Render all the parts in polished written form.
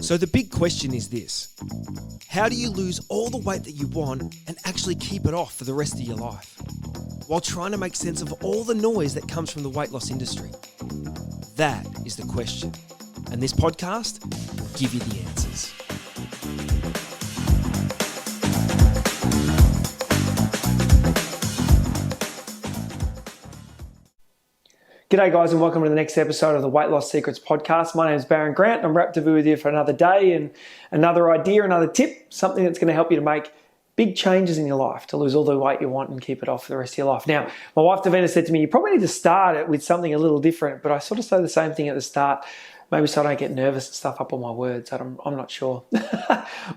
So the big question is this: how do you lose all the weight that you want and actually keep it off for the rest of your life, while trying to make sense of all the noise that comes from the weight loss industry? That is the question. And this podcast will give you the answers. G'day guys, and welcome to the next episode of the Weight Loss Secrets podcast. My name is Baron Grant. I'm wrapped to be with you for another day and another idea, another tip, something that's going to help you to make big changes in your life, to lose all the weight you want and keep it off for the rest of your life. Now, my wife Davina said to me, you probably need to start it with something a little different, but I sort of say the same thing at the start, maybe so I don't get nervous and stuff up on my words. I'm not sure.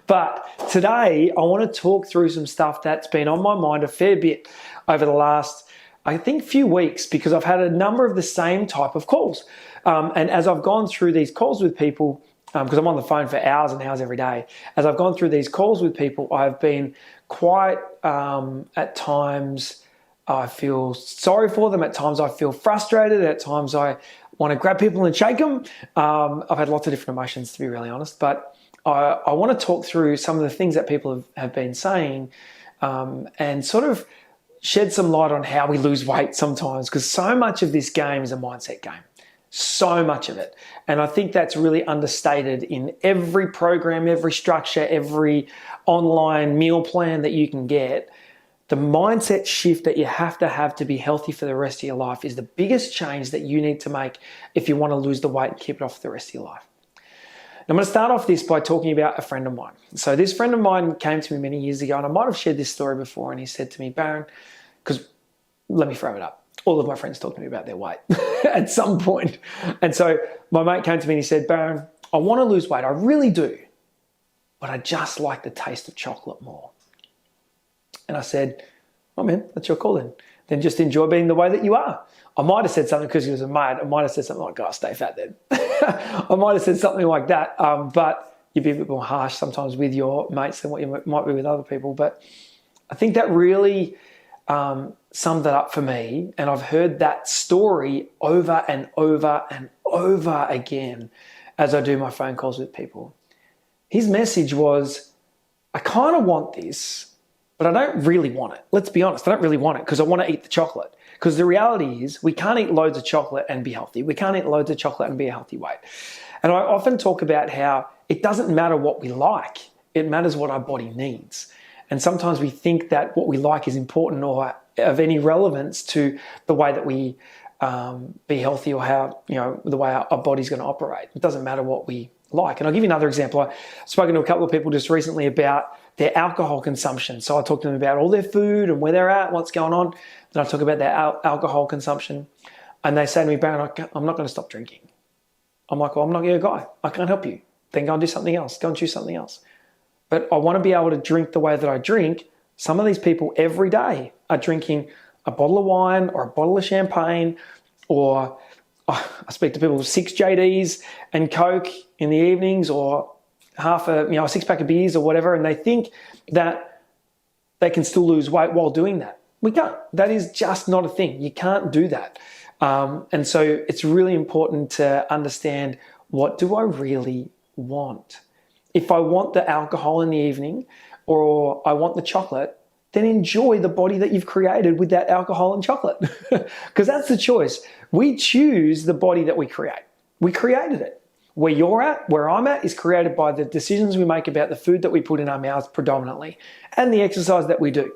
But today I want to talk through some stuff that's been on my mind a fair bit over the last few weeks, because I've had a number of the same type of calls. And as I've gone through these calls with people, because I'm on the phone for hours and hours every day, as I've gone through these calls with people, I've been quite, at times, I feel sorry for them. At times I feel frustrated. At times I want to grab people and shake them. I've had lots of different emotions, to be really honest. But I want to talk through some of the things that people have been saying, and sort of shed some light on how we lose weight sometimes, because so much of this game is a mindset game. So much of it. And I think that's really understated in every program, every structure, every online meal plan that you can get. The mindset shift that you have to be healthy for the rest of your life is the biggest change that you need to make if you want to lose the weight and keep it off for the rest of your life. I'm going to start off this by talking about a friend of mine. So this friend of mine came to me many years ago, and I might have shared this story before, and he said to me, Baron, because let me frame it up. All of my friends talk to me about their weight at some point. And so my mate came to me and he said, Baron, I want to lose weight. I really do. But I just like the taste of chocolate more. And I said, oh man, that's your call then. Then just enjoy being the way that you are. I might have said something because he was a mate. I might have said something like, oh, stay fat then. I might have said something like that. But you'd be a bit more harsh sometimes with your mates than what you might be with other people. But I think that really summed it up for me. And I've heard that story over and over and over again as I do my phone calls with people. His message was, I kind of want this, but I don't really want it. Let's be honest, I don't really want it because I want to eat the chocolate. Because the reality is we can't eat loads of chocolate and be healthy. We can't eat loads of chocolate and be a healthy weight. And I often talk about how it doesn't matter what we like. It matters what our body needs. And sometimes we think that what we like is important or of any relevance to the way that we be healthy or how, the way our body's going to operate. It doesn't matter what we like. And I'll give you another example. I've spoken to a couple of people just recently about their alcohol consumption. So I talked to them about all their food and where they're at, what's going on. Then I talk about their alcohol consumption. And they say to me, Baron, I'm not going to stop drinking. I'm like, well, I'm not your guy. I can't help you. Then go and do something else. Go and choose something else. But I want to be able to drink the way that I drink. Some of these people every day are drinking a bottle of wine or a bottle of champagne, or I speak to people with 6 JDs and Coke in the evenings, or half a six-pack of beers or whatever, and they think that they can still lose weight while doing that. We can't. That is just not a thing. You can't do that. And so it's really important to understand, what do I really want? If I want the alcohol in the evening or I want the chocolate, then enjoy the body that you've created with that alcohol and chocolate, because that's the choice. We choose the body that we create. We created it. Where you're at, where I'm at, is created by the decisions we make about the food that we put in our mouths predominantly and the exercise that we do.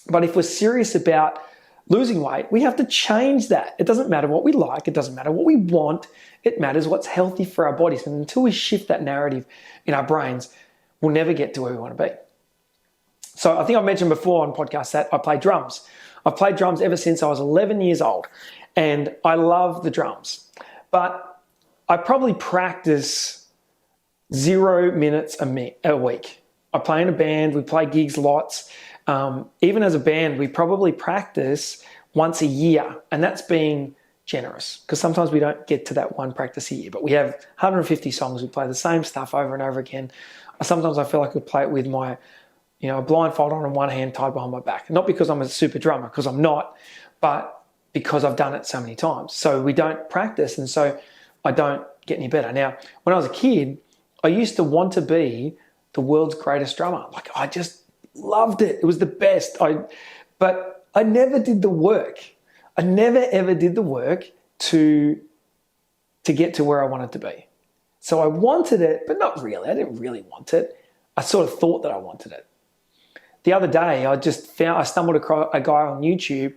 But if we're serious about losing weight, we have to change that. It doesn't matter what we like. It doesn't matter what we want. It matters what's healthy for our bodies. And until we shift that narrative in our brains, we'll never get to where we want to be. So I think I mentioned before on podcasts that I play drums. I've played drums ever since I was 11 years old, and I love the drums. But I probably practice 0 minutes a week. I play in a band. We play gigs lots. Even as a band, we probably practice once a year, and that's being generous, because sometimes we don't get to that one practice a year, but we have 150 songs. We play the same stuff over and over again. Sometimes I feel like I could play it with my, a blindfold on and one hand tied behind my back. Not because I'm a super drummer, because I'm not, but because I've done it so many times. So we don't practice, and so I don't get any better. Now, when I was a kid, I used to want to be the world's greatest drummer. Like, I just loved it. It was the best. But I never did the work. I never ever did the work to get to where I wanted to be. So I wanted it, but not really. I didn't really want it. I sort of thought that I wanted it. The other day, I stumbled across a guy on YouTube,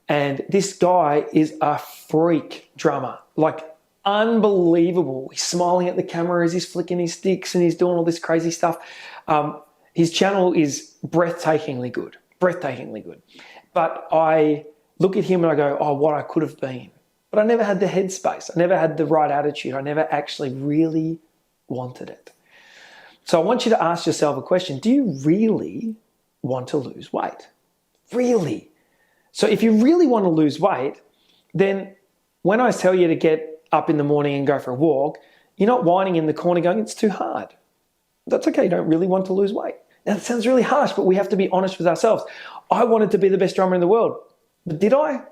and this guy is a freak drummer, like unbelievable. He's smiling at the camera as he's flicking his sticks and he's doing all this crazy stuff. His channel is breathtakingly good. But I look at him and I go, oh, what I could have been. But I never had the headspace. I never had the right attitude. I never actually really wanted it. So I want you to ask yourself a question. Do you really want to lose weight? Really? So if you really want to lose weight, then when I tell you to get up in the morning and go for a walk, you're not whining in the corner going, it's too hard. That's okay. You don't really want to lose weight. Now, that sounds really harsh, but we have to be honest with ourselves. I wanted to be the best drummer in the world. But did I?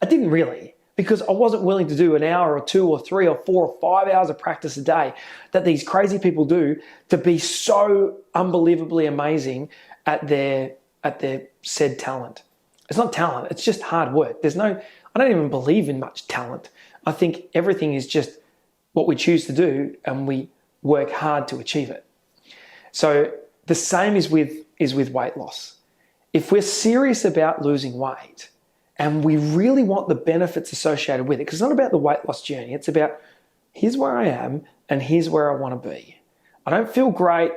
I didn't really, because I wasn't willing to do an hour or 2 or 3 or 4 or 5 hours of practice a day that these crazy people do to be so unbelievably amazing at their said talent. It's not talent, it's just hard work. I don't even believe in much talent. I think everything is just what we choose to do and we work hard to achieve it. So the same is with weight loss. If we're serious about losing weight and we really want the benefits associated with it, because it's not about the weight loss journey, it's about here's where I am and here's where I want to be. I don't feel great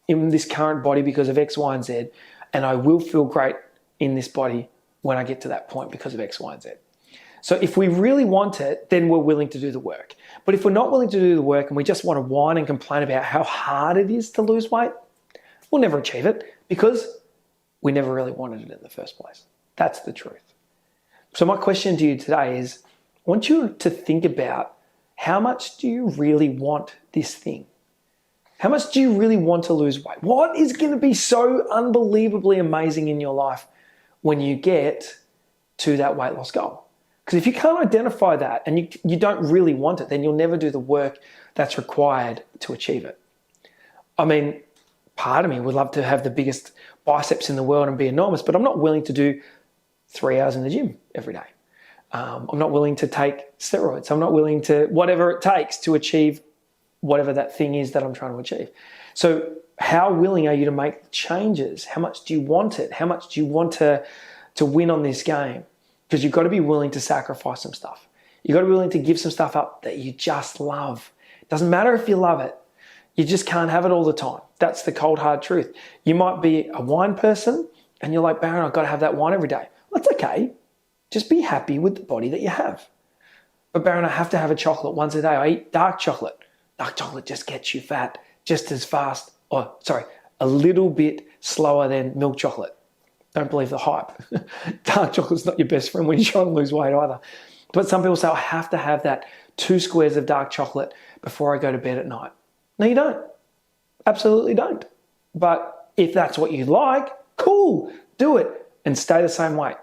in this current body because of X, Y, and Z, and I will feel great in this body when I get to that point because of X, Y, and Z. So if we really want it, then we're willing to do the work. But if we're not willing to do the work and we just want to whine and complain about how hard it is to lose weight, we'll never achieve it because we never really wanted it in the first place. That's the truth. So my question to you today is, I want you to think about how much do you really want this thing? How much do you really want to lose weight? What is going to be so unbelievably amazing in your life when you get to that weight loss goal? Because if you can't identify that and you don't really want it, then you'll never do the work that's required to achieve it. I mean, part of me would love to have the biggest biceps in the world and be enormous, but I'm not willing to do 3 hours in the gym every day. I'm not willing to take steroids. I'm not willing to whatever it takes to achieve whatever that thing is that I'm trying to achieve. So how willing are you to make changes? How much do you want it? How much do you want to win on this game? Because you've got to be willing to sacrifice some stuff. You've got to be willing to give some stuff up that you just love. It doesn't matter if you love it. You just can't have it all the time. That's the cold, hard truth. You might be a wine person and you're like, Baron, I've got to have that wine every day. Well, that's okay. Just be happy with the body that you have. But Baron, I have to have a chocolate once a day. I eat dark chocolate. Dark chocolate just gets you fat just as fast, a little bit slower than milk chocolate. Don't believe the hype. Dark chocolate's not your best friend when you're trying to lose weight either. But some people say, I have to have that 2 squares of dark chocolate before I go to bed at night. No, you don't. Absolutely don't. But if that's what you like, cool, do it and stay the same weight.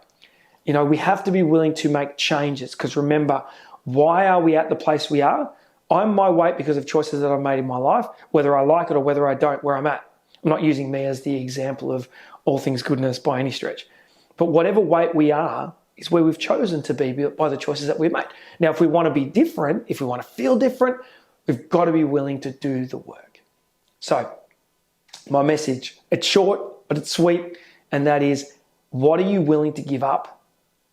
You know, we have to be willing to make changes because remember, why are we at the place we are? I'm my weight because of choices that I've made in my life, whether I like it or whether I don't, where I'm at. I'm not using me as the example of all things goodness by any stretch. But whatever weight we are is where we've chosen to be by the choices that we've made. Now, if we want to be different, if we want to feel different, we've got to be willing to do the work. So my message, it's short, but it's sweet. And that is, what are you willing to give up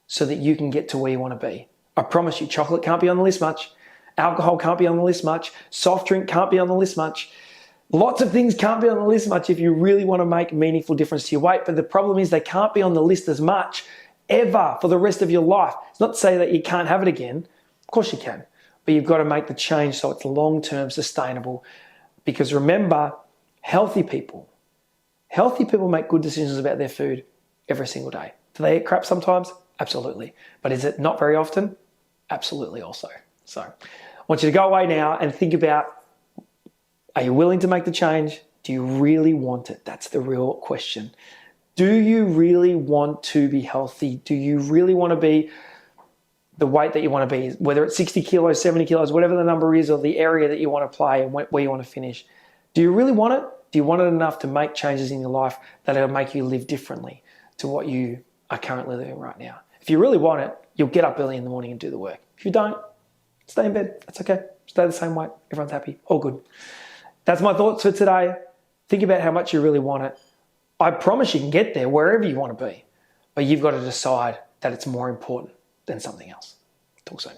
so that you can get to where you want to be? I promise you, chocolate can't be on the list much. Alcohol can't be on the list much. Soft drink can't be on the list much. Lots of things can't be on the list much if you really want to make a meaningful difference to your weight. But the problem is they can't be on the list as much ever for the rest of your life. It's not to say that you can't have it again. Of course you can. But you've got to make the change so it's long-term sustainable. Because remember, healthy people make good decisions about their food every single day. Do they eat crap sometimes? Absolutely. But is it not very often? Absolutely also. So I want you to go away now and think about, are you willing to make the change? Do you really want it? That's the real question. Do you really want to be healthy? Do you really want to be the weight that you want to be, whether it's 60 kilos, 70 kilos, whatever the number is, or the area that you want to play and where you want to finish. Do you really want it? Do you want it enough to make changes in your life that it'll make you live differently to what you are currently living right now? If you really want it, you'll get up early in the morning and do the work. If you don't, stay in bed. That's okay. Stay the same weight. Everyone's happy. All good. That's my thoughts for today. Think about how much you really want it. I promise you can get there wherever you want to be, but you've got to decide that it's more important than something else. Talk soon.